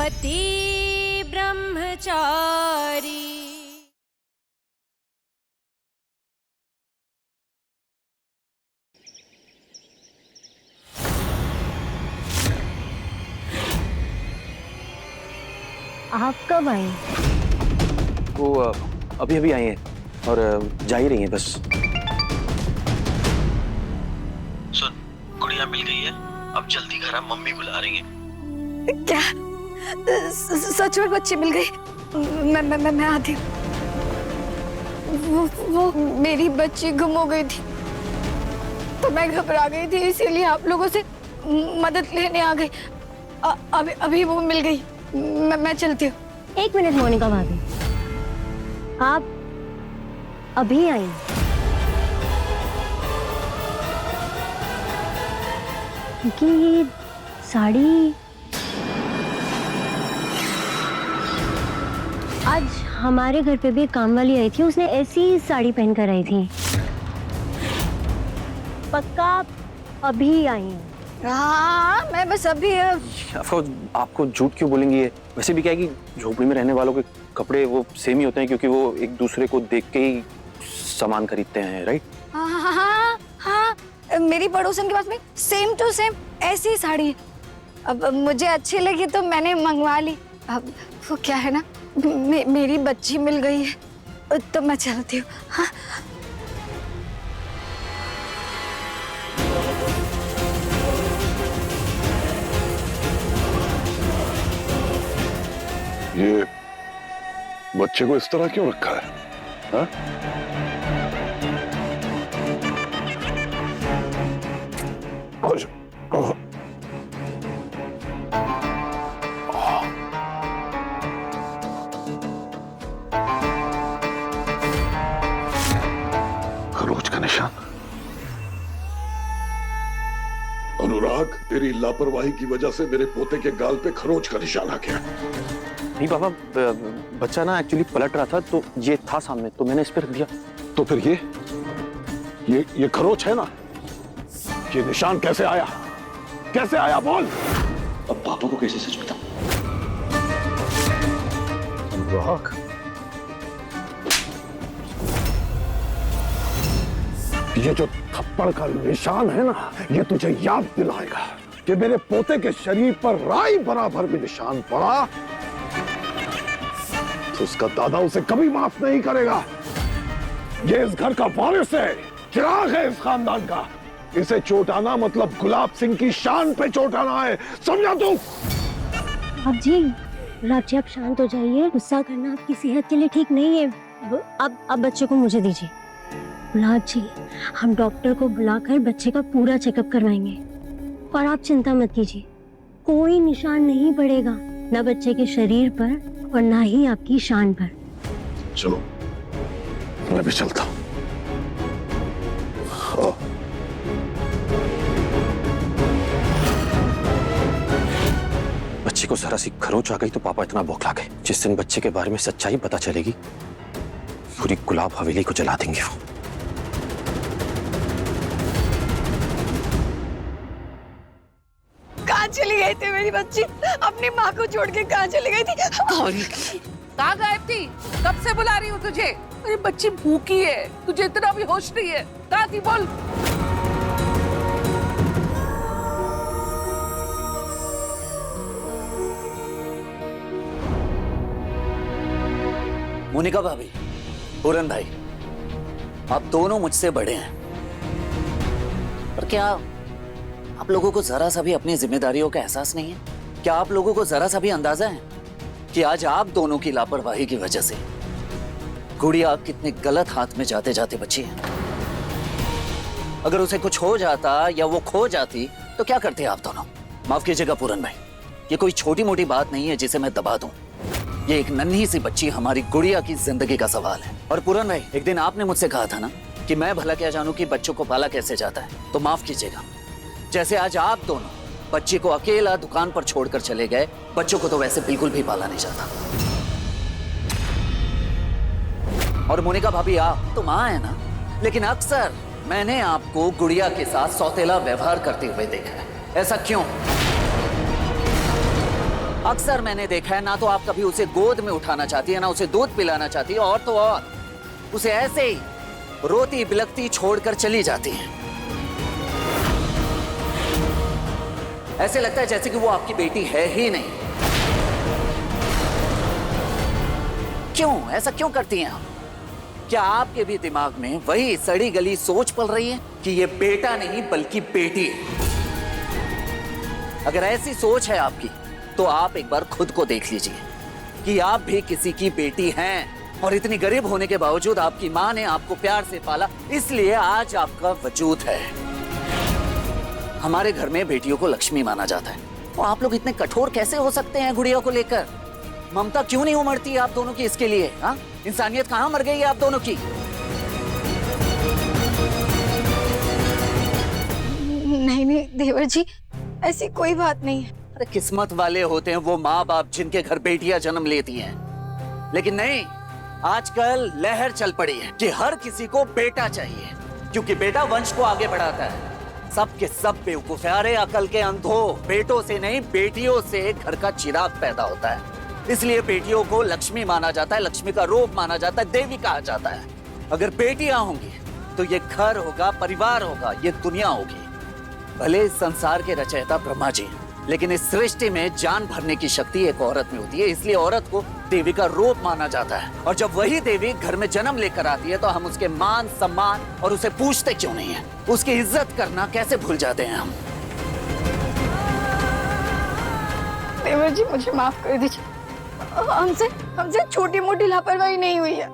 पति ब्रह्मचारी। आप कब आए? वो अभी अभी आई हैं और जा ही रही हैं बस। सुन, गुड़िया मिल गई है, अब जल्दी घर आ, मम्मी बुला रही हैं। क्या सच में बच्ची मिल गई? मैं आती हूँ। वो मेरी बच्ची गुम हो गई थी तो मैं घबरा गई थी, इसीलिए आप लोगों से मदद लेने आ गई। अभी वो मिल गई। मैं चलती हूँ। एक मिनट मोनिका भाभी, आप अभी आई? क्योंकि ये साड़ी आज हमारे घर पे भी एक काम वाली आई थी, उसने ऐसी साड़ी पहन कर आई थी। पक्का आप अभी आई हैं? हाँ, मैं बस अभी। आपको झूठ क्यों बोलेंगी? ये वैसे भी क्या है कि झोपड़ी में रहने वालों के कपड़े वो सेम ही होते हैं, क्योंकि वो एक दूसरे को देख के ही सामान खरीदते हैं, राइट? हाँ हाँ हाँ हाँ, मेरी पड़ोसन के पास में सेम टू सेम ऐसी ही साड़ी है। अब मुझे अच्छी लगी तो मैंने मंगवा ली। अब वो क्या है ना, मेरी बच्ची मिल गई है तो मैं चलती हूँ। हाँ। ये बच्चे को इस तरह क्यों रखा है? हा? खरोच का निशान। अनुराग, तेरी लापरवाही की वजह से मेरे पोते के गाल पे खरोच का निशान आ गया। नहीं पापा, बच्चा ना एक्चुअली पलट रहा था तो ये था सामने तो मैंने इस पे रख दिया। तो फिर ये खरोच है ना? ये निशान कैसे आया? कैसे आया बोल? अब पापा को कैसे सच बताऊं? अनुराग, ये जो थप्पड़ का निशान है ना, ये तुझे याद दिलाएगा कि मेरे पोते के शरीर पर राई बराबर भी निशान पड़ा तो उसका दादा उसे कभी माफ नहीं करेगा। ये इस घर का वारिस है, चिराग है इस खानदान का। इसे चोट आना मतलब गुलाब सिंह की शान पे चोट आना है, समझा तू? आप जी आप शांत हो जाइए। गुस्सा करना आपकी सेहत के लिए ठीक नहीं है। अब बच्चे को मुझे दीजिए। गुलाब जी, हम डॉक्टर को बुलाकर बच्चे का पूरा चेकअप करवाएंगे और आप चिंता मत कीजिए, कोई निशान नहीं पड़ेगा, ना बच्चे के शरीर पर और ना ही आपकी शान पर। चलो, मैं भी चलता हूं। बच्चे को जरा सी खरोच आ गई तो पापा इतना बौखला गए। जिस दिन बच्चे के बारे में सच्चाई पता चलेगी, पूरी गुलाब हवेली को जला देंगे वो। कहाँ चली गई थी मेरी बच्ची? अपनी माँ को छोड़ के कहाँ चली गई थी? कहाँ गायब थी? कब से बुला रही हूँ तुझे? अरे बच्ची भूखी है, तुझे इतना भी होश नहीं है। कहाँ थी बोल? मोनिका भाभी, पूरन भाई, आप दोनों मुझसे बड़े हैं, पर क्या आप लोगों को जरा सा भी अपनी जिम्मेदारियों का एहसास नहीं है? क्या आप लोगों को जरा सा भी अंदाजा है कि आज आप दोनों की लापरवाही की वजह से गुड़िया कितने गलत हाथ में जाते जाते बची है? अगर उसे कुछ हो जाता या वो खो जाती तो क्या करते आप दोनों? माफ कीजिएगा पूरन भाई, ये कोई छोटी मोटी बात नहीं है जिसे मैं दबा दूं। ये एक नन्ही सी बच्ची हमारी गुड़िया की जिंदगी का सवाल है। और पूरन भाई, एक दिन आपने मुझसे कहा था ना कि मैं भला क्या जानूं कि बच्चों को पाला कैसे जाता है, तो माफ कीजिएगा, जैसे आज आप दोनों बच्चे को अकेला दुकान पर छोड़कर चले गए, बच्चों को तो वैसे बिल्कुल भी पाला नहीं जाता। और मोनिका भाभी, आप तो मां है ना, लेकिन अक्सर मैंने आपको गुड़िया के साथ सौतेला व्यवहार करते हुए देखा है। ऐसा क्यों? अक्सर मैंने देखा है, ना तो आप कभी उसे गोद में उठाना चाहती है, ना उसे दूध पिलाना चाहती है, और तो और उसे ऐसे ही रोती बिलखती छोड़कर चली जाती है। ऐसे लगता है जैसे कि वो आपकी बेटी है ही नहीं। क्यों ऐसा क्यों करती हैं आप? क्या आपके भी दिमाग में वही सड़ी गली सोच पल रही है कि ये बेटा नहीं बल्कि बेटी है? अगर ऐसी सोच है आपकी तो आप एक बार खुद को देख लीजिए कि आप भी किसी की बेटी हैं, और इतनी गरीब होने के बावजूद आपकी माँ ने आपको प्यार से पाला, इसलिए आज आपका वजूद है। हमारे घर में बेटियों को लक्ष्मी माना जाता है, तो आप लोग इतने कठोर कैसे हो सकते हैं गुड़िया को लेकर? ममता क्यों नहीं उमड़ती आप दोनों की इसके लिए? हाँ, इंसानियत कहाँ मर गई है आप दोनों की? नहीं नहीं देवर जी, ऐसी कोई बात नहीं है। अरे किस्मत वाले होते हैं वो माँ बाप जिनके घर बेटियां जन्म लेती हैं, लेकिन नहीं, आजकल लहर चल पड़ी है कि हर किसी को बेटा चाहिए, क्योंकि बेटा वंश को आगे बढ़ाता है। सब के सब बेवकूफ है। अरे अकल के अंधों, बेटों से नहीं बेटियों से घर का चिराग पैदा होता है, इसलिए बेटियों को लक्ष्मी माना जाता है, लक्ष्मी का रूप माना जाता है, देवी कहा जाता है। अगर बेटियां होंगी तो ये घर होगा, परिवार होगा, ये दुनिया होगी। भले इस संसार के रचयिता ब्रह्मा जी, लेकिन इस सृष्टि में जान भरने की शक्ति एक औरत में होती है, इसलिए औरत को देवी का रूप माना जाता है। और जब वही देवी घर में जन्म लेकर आती है तो हम उसके मान सम्मान और उसे पूछते क्यों नहीं है? उसकी इज्जत करना कैसे भूल जाते हैं हम? देवर जी मुझे माफ कर दीजिए, हमसे छोटी मोटी लापरवाही नहीं हुई है।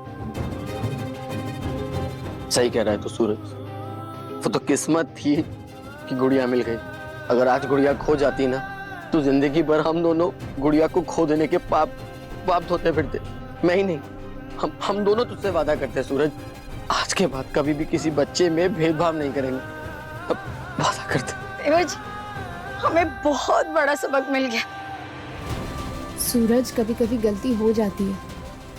सही कह रहा है तो सूरज, वो तो किस्मत थी कि गुड़िया मिल गई। अगर आज गुड़िया खो जाती ना तो जिंदगी भर हम दोनों गुड़िया को खो देने के पाप धोते फिरते। मैं ही नहीं, हम दोनों तुझसे वादा करते हैं सूरज, आज के बाद कभी भी किसी बच्चे में भेदभाव नहीं करेंगे। अब वादा करते। देवर जी हमें बहुत बड़ा सबक मिल गया। सूरज, कभी कभी गलती हो जाती है,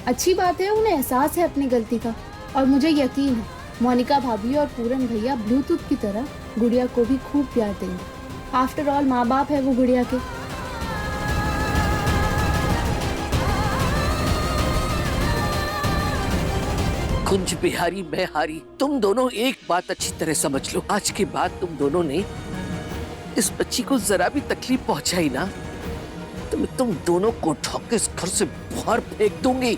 अच्छी बात है, उन्हें एहसास है अपनी गलती का, और मुझे यकीन है मोनिका भाभी और पूरन भैया ब्लूटूथ की तरह गुड़िया को भी खूब प्यार देंगे। आफ्टर ऑल माँ बाप है वो गुड़िया के। कुंज बिहारी मैं हारी, तुम दोनों एक बात अच्छी तरह समझ लो, आज के बाद तुम दोनों ने इस बच्ची को जरा भी तकलीफ पहुंचाई ना तो मैं तुम दोनों को उठा के इस घर से बाहर फेंक दूंगी।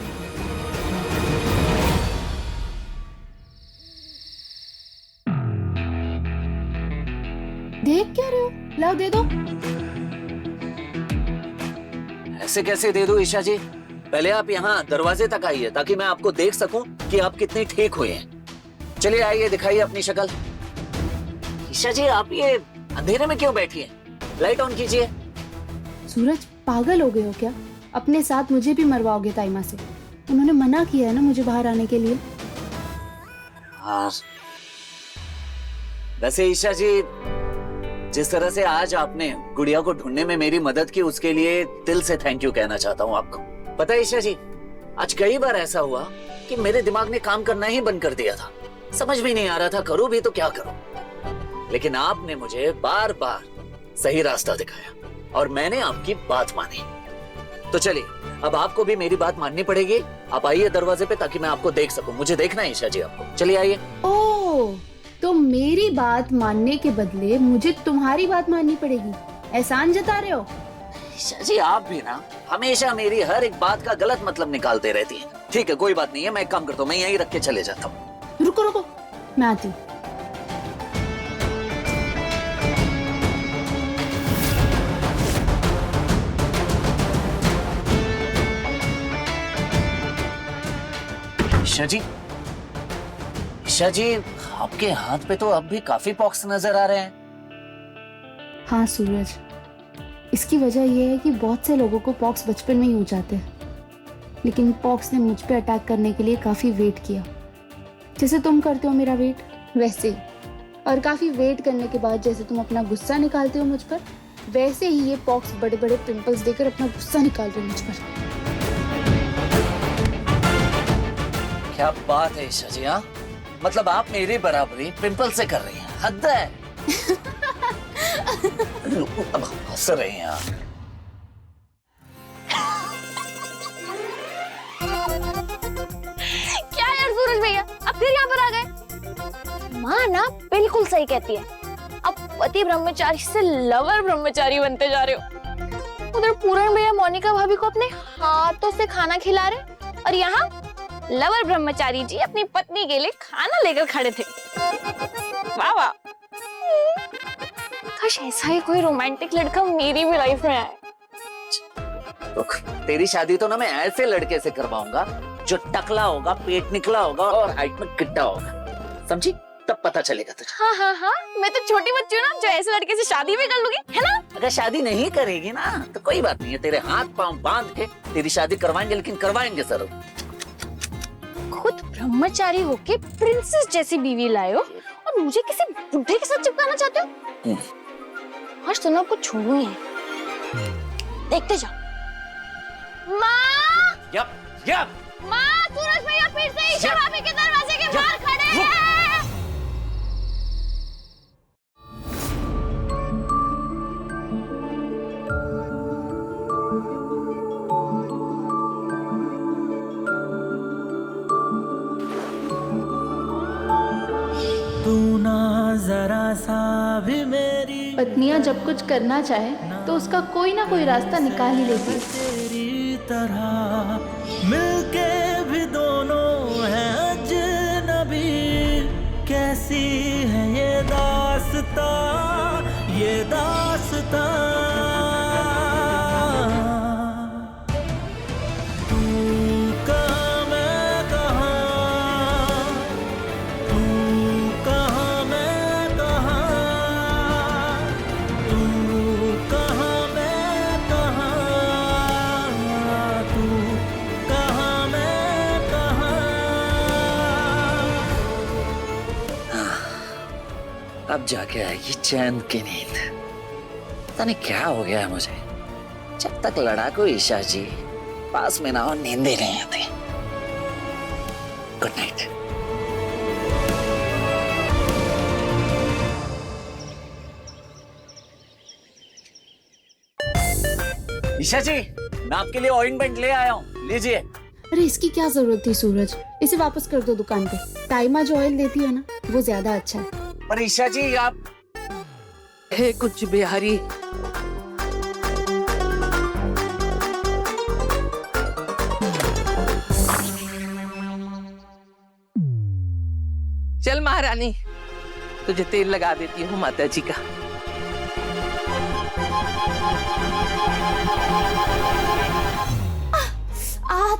देख क्या रहे हो? लाओ दे दो। ऐसे कैसे दे दो ईशा जी? पहले आप यहाँ दरवाजे तक आइए ताकि मैं आपको देख सकूं कि आप कितने ठीक हुए हैं। चलिए आइए, दिखाइए अपनी शक्ल। ईशा जी आप ये अंधेरे में क्यों बैठी हैं? लाइट ऑन कीजिए। सूरज, पागल हो गए हो क्या? अपने साथ मुझे भी मरवाओगे ताइमा से? उन्होंने मना किया है ना मुझे बाहर आने के लिए। हाँ, वैसे ईशा जी जिस तरह से आज आपने गुड़िया को ढूंढने में मेरी मदद की, उसके लिए दिल से थैंक यू कहना चाहता हूँ आपको। पता है ईशा जी, आज कई बार ऐसा हुआ कि मेरे दिमाग ने काम करना ही बंद कर दिया था, समझ भी नहीं आ रहा था करूँ भी तो क्या करूँ, लेकिन आपने मुझे बार बार सही रास्ता दिखाया और मैंने आपकी बात मानी। तो चलिए, अब आपको भी मेरी बात माननी पड़ेगी। आप आइए दरवाजे पे ताकि मैं आपको देख सकूं। मुझे देखना है ईशा जी आपको। चलिए आइए। ओह, तो मेरी बात मानने के बदले मुझे तुम्हारी बात माननी पड़ेगी, एहसान जता रहे हो? ईशा जी आप भी ना हमेशा मेरी हर एक बात का गलत मतलब निकालते रहती हैं। ठीक है, कोई बात नहीं है, मैं एक काम करता हूँ, मैं यहीं रख के चले जाता हूँ। रुको रुको, मैं आती हूँ। ईशा जी, ईशा जी आपके हाथ पे तो अब भी काफी पॉक्स नजर आ रहे हैं। हाँ सूरज, इसकी वजह यह है कि बहुत से लोगों को पॉक्स बचपन में ही हो जाते हैं, लेकिन पॉक्स ने मुझ पे अटैक करने के लिए काफी वेट किया, जैसे तुम करते हो मेरा वेट वैसे ही। और काफी वेट करने के बाद जैसे तुम अपना गुस्सा निकालते हो मुझ पर, वैसे ही ये पॉक्स बड़े बड़े पिंपल्स देकर अपना गुस्सा निकाल रहे हो मुझ पर। क्या बात है ईशा जी, हाँ मतलब आप मेरी बराबरी पिंपल से कर रही हैं, हद है। अब हंस रही हैं आप। फिर यहाँ पर आ गए। माँ ना बिल्कुल सही कहती है, अब पति ब्रह्मचारी से लवर ब्रह्मचारी बनते जा रहे हो। उधर पूरण भैया मोनिका भाभी को अपने हाथों से खाना खिला रहे, और यहाँ लवर ब्रह्मचारी जी अपनी पत्नी के लिए खाना लेकर खड़े थे। वाह वाह, काश ऐसा ही कोई रोमांटिक लड़का मेरी भी लाइफ में आए। तो तेरी शादी तो ना मैं ऐसे लड़के से करवाऊंगा जो टकला होगा, पेट निकला होगा और हाइट में गिट्टा होगा, समझी? तब पता चलेगा तुझे। हाँ हाँ हाँ, मैं तो छोटी बच्ची हूँ ना, जो ऐसे लड़के से शादी भी कर लूंगी, है ना? अगर शादी नहीं करेगी ना तो कोई बात नहीं है, तेरे हाथ पांव बांध के तेरी शादी करवाएंगे, लेकिन करवाएंगे जरूर। खुद ब्रह्मचारी होके प्रिंसेस जैसी बीवी लाए हो और मुझे किसी बुढ़े के साथ चिपकाना चाहते हो? आज तो ना आपको छोड़ूंगी, देखते जाओ। माँ, यप माँ, सूरज भैया फिर से ईशा भाभी के दरवाजे के बाहर खड़े हैं। पत्नियां जब कुछ करना चाहे तो उसका कोई ना कोई रास्ता निकाल ही लेती है। तेरी तरह मिलके भी दोनों हैं अजनबी, कैसी है ये दास्तां, ये दास्तां। तू कहाँ मैं कहाँ, तू कहाँ मैं कहाँ, तू कहाँ मैं कहाँ, तू कहाँ मैं कहाँ। अब जाके आएगी चैन की नींद। पता नहीं क्या हो गया है मुझे, जब तक लड़ाकू ईशा जी पास में ना हो नींद ही नहीं आती। Good night. ईशा जी, मैं आपके लिए ऑइंटमेंट ले आया हूँ, लीजिए। अरे इसकी क्या जरूरत थी सूरज, इसे वापस कर दो दुकान पे। ताइमा जो ऑयल देती है ना, वो ज्यादा अच्छा है। पर ईशा जी आप, हे कुछ बिहारी, चल महारानी, तुझे तेल लगा देती हूँ माता जी का।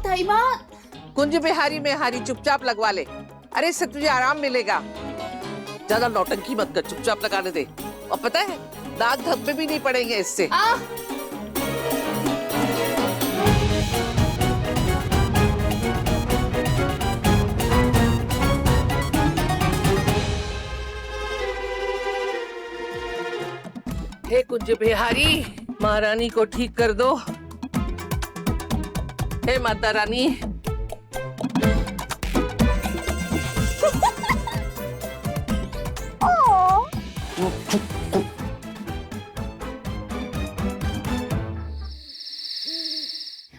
ताइमा, कुंज बिहारी में हारी, चुपचाप लगवा ले। अरे इससे तुझे आराम मिलेगा। ज्यादा नौटंकी मत कर, चुपचाप लगाने दे। और पता है, दाग धब्बे भी नहीं पड़ेंगे इससे। हे कुंज बिहारी, महारानी को ठीक कर दो। हे माता रानी,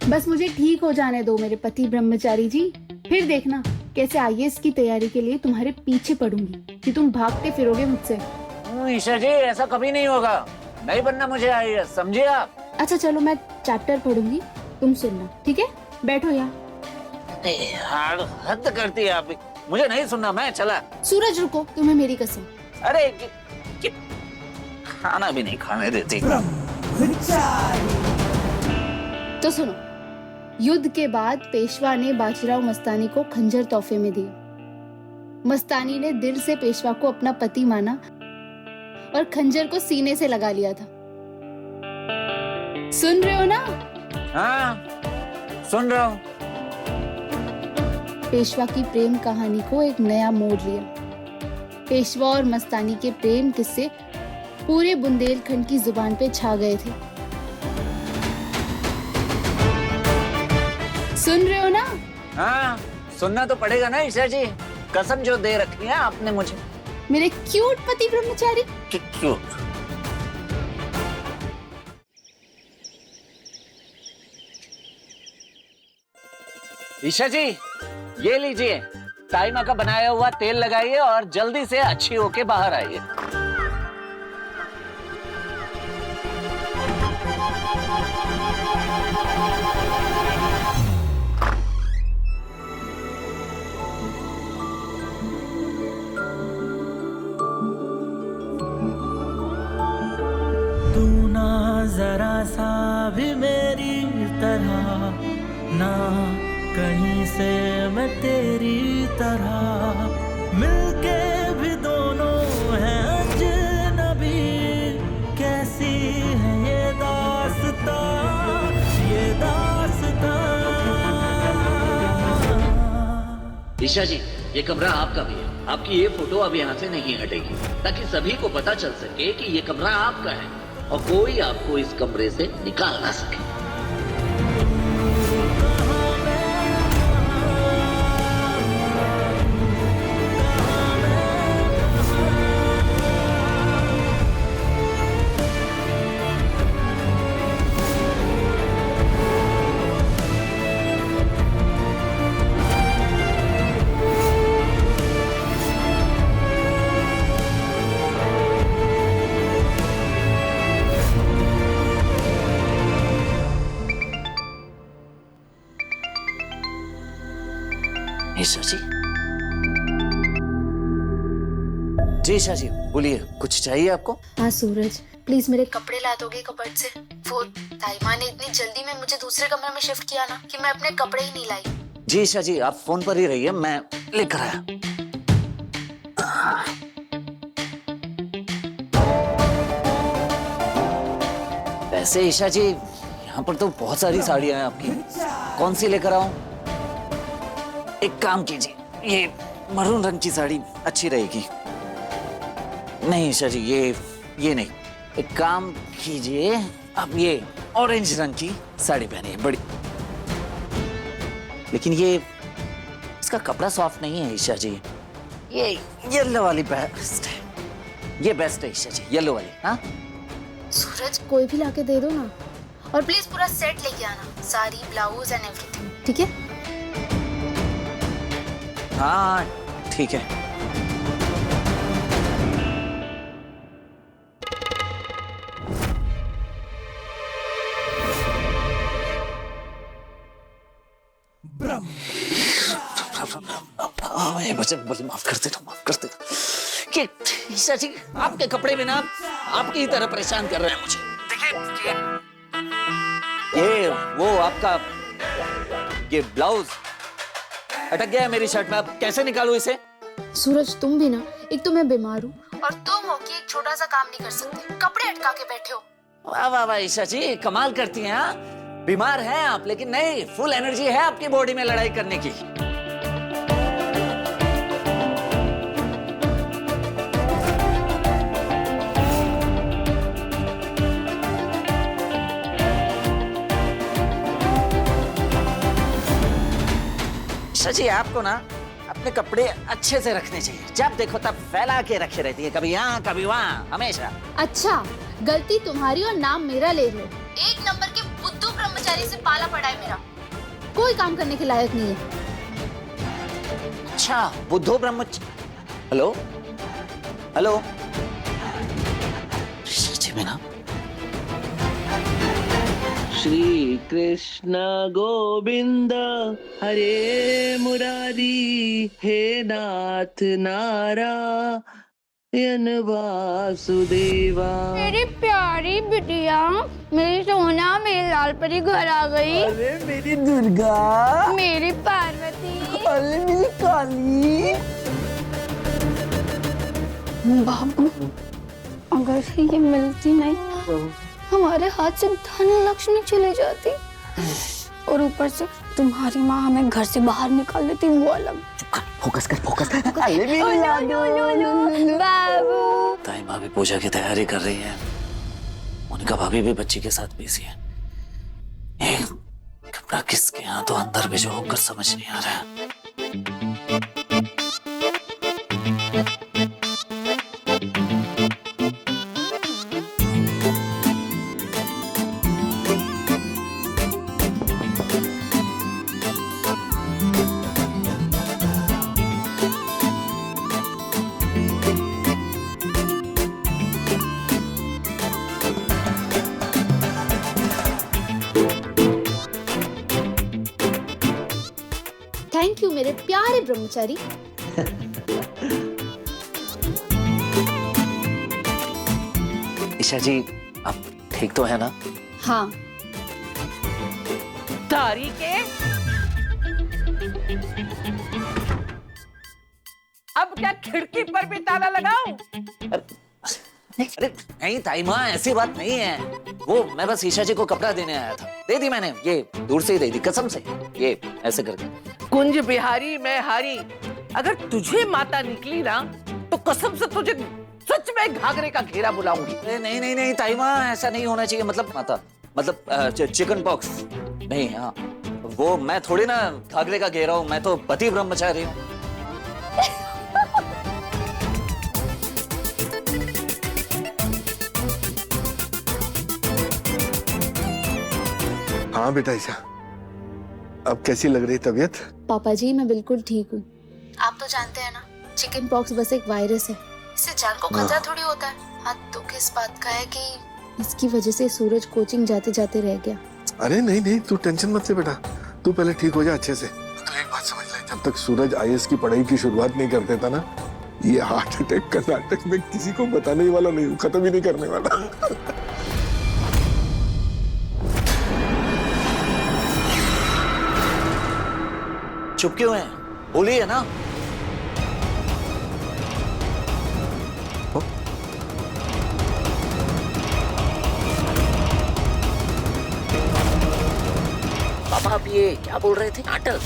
बस मुझे ठीक हो जाने दो मेरे पति ब्रह्मचारी जी, फिर देखना कैसे आईएएस की तैयारी के लिए तुम्हारे पीछे पड़ूंगी कि तुम भागते फिरोगे मुझसे। ईशा जी ऐसा कभी नहीं होगा, नहीं बनना मुझे आईएएस, समझिए आप। अच्छा चलो, मैं चैप्टर पढ़ूंगी, तुम सुनना, ठीक है? बैठो यहाँ। हद करती है आप, मुझे नहीं सुनना, मैं चला। सूरज रुको, तुम्हें मेरी कसम। अरे खाना भी नहीं खाने देती। तो सुनो, युद्ध के बाद पेशवा ने बाजीराव मस्तानी को खंजर तोहफे में दिया। मस्तानी ने दिल से पेशवा को अपना पति माना और खंजर को सीने से लगा लिया था। सुन रहे हो ना? हाँ सुन रहा हूँ। पेशवा की प्रेम कहानी को एक नया मोड़ लिया। पेशवा और मस्तानी के प्रेम किस्से पूरे बुंदेलखंड की जुबान पे छा गए थे। सुन रहे हो ना? हाँ सुनना तो पड़ेगा ना ईशा जी, कसम जो दे रखी है आपने मुझे। मेरे क्यूट पति ब्रह्मचारी। क्यूट। ईशा जी ये लीजिए, ताई माँ का बनाया हुआ तेल लगाइए और जल्दी से अच्छी होके बाहर आइए। तू ना जरा सा भी मेरी तरह, ना कहीं से मैं तेरी तरह, मिलके भी दोनों हैं अजनबी। कैसी है ये दास्तां, ये दास्तां। ईशा जी, ये कमरा आपका भी है। आपकी ये फोटो अब यहाँ से नहीं हटेगी, ताकि सभी को पता चल सके कि ये कमरा आपका है और कोई आपको इस कमरे से निकाल ना सके। ईशा जी, जी ईशा जी बोलिए, कुछ चाहिए आपको? हाँ सूरज, प्लीज मेरे कपड़े ला दोगे कबर्ड से? वो ताईमा ने इतनी जल्दी में मुझे दूसरे कमरे में शिफ्ट किया ना कि मैं अपने कपड़े ही नहीं लाई। जी ईशा जी, आप फोन पर ही रहिए, मैं लेकर आया। वैसे ईशा जी, यहाँ पर तो बहुत सारी साड़ियां हैं आपकी, कौन सी लेकर आऊं? एक काम कीजिए, ये मरून रंग की साड़ी अच्छी रहेगी। नहीं ईशा जी, ये नहीं। एक काम कीजिए, अब ये ऑरेंज रंग की साड़ी पहनिए, बड़ी। लेकिन ये इसका कपड़ा सॉफ्ट नहीं है ईशा जी, ये येलो वाली बेस्ट है। ये बेस्ट है ईशा जी, येलो वाली। हाँ सूरज, कोई भी लाके दे दो ना, और प्लीज पूरा सेट लेके आना, साड़ी, ब्लाउज एंड एवरीथिंग, ठीक है? हाँ ठीक है। बच्चे माफ कर देना, माफ कर देना। कि ईशा जी, आपके कपड़े में ना आपकी ही तरह परेशान कर रहे हैं मुझे। देखिए ये वो आपका ये ब्लाउज अटक गया है मेरी शर्ट में, अब कैसे निकालूं इसे? सूरज, तुम भी ना, एक तो मैं बीमार हूँ और तुम हो कि एक छोटा सा काम नहीं कर सकते, कपड़े अटका के बैठे हो। वाह वाह वाह ईशा जी, कमाल करती हैं। हाँ, बीमार हैं आप, लेकिन नहीं, फुल एनर्जी है आपकी बॉडी में लड़ाई करने की। ईशा जी, आपको ना अपने कपड़े अच्छे से रखने चाहिए, जब देखो तब फैला के रखे रहती है, कभी यहाँ कभी वहाँ, हमेशा। अच्छा, गलती तुम्हारी और नाम मेरा ले रहे हो। एक नंबर के बुद्धू ब्रह्मचारी से पाला पड़ा है मेरा, कोई काम करने के लायक नहीं है। अच्छा, बुद्धो ब्रह्मचारी। हेलो हेलो, सच्ची में ना? श्री कृष्ण गोविंद हरे मुरारी, हे नाथ नारायण वासुदेवा। मेरी प्यारी बिटिया, मेरी सोना, मेरी लाल परी घर आ गई। अरे मेरी दुर्गा, मेरी पार्वती, अरे मेरी काली। बाबू, अगर से ये मिलती नहीं, हमारे हाथ से धन लक्ष्मी चली जाती, और ऊपर से तुम्हारी माँ हमें घर से बाहर निकाल देती, वो अलग। फोकस कर, फोकस कर। बाबू, ताई माँ भी पूजा की तैयारी कर रही है, उनका भाभी भी बच्ची के साथ बिजी है। कपड़ा किसके यहाँ तो अंदर भी जो होकर समझ नहीं आ रहा है। थैंक यू मेरे प्यारे ब्रह्मचारी। ईशा जी आप ठीक तो है ना? हाँ। तारी के अब क्या खिड़की पर भी ताला लगाऊं? अरे नहीं ताई माँ, ऐसी बात नहीं है। वो मैं बस ईशा जी को कपड़ा देने आया था, दे दी मैंने, ये दूर से ही दे दी, कसम से, ये ऐसे करके। कुंज बिहारी मैं हारी, अगर तुझे माता निकली ना तो कसम से तुझे सच में घाघरे का घेरा बुलाऊंगी। अरे नहीं नहीं नहीं ताई माँ, ऐसा नहीं होना चाहिए। मतलब माता, मतलब चिकन पॉक्स नहीं। हाँ वो मैं थोड़ी ना घाघरे का घेरा हूँ, मैं तो पति ब्रह्मचारी हूँ। हाँ बेटा ईशा, अब कैसी लग रही तबीयत? पापा जी मैं बिल्कुल ठीक हूँ। आप तो जानते हैं ना, चिकन पॉक्स बस एक वायरस है, इससे जान को खतरा थोड़ी होता है। हाँ दुख इस बात का है कि इसकी वजह से सूरज कोचिंग जाते जाते रह गया। अरे नहीं नहीं, तू टेंशन मत ले बेटा, तू पहले ठीक हो जा अच्छे से। तो एक बात समझ ले, जब तक सूरज आईएएस की पढ़ाई की शुरुआत नहीं कर देता ना, ये हार्ट अटैक का नाटक मैं किसी को बताने वाला नहीं हूँ, खत्म ही नहीं करने वाला। चुप क्यों है? बोलिए ना। पापा आप ये क्या बोल रहे थे? नाटक?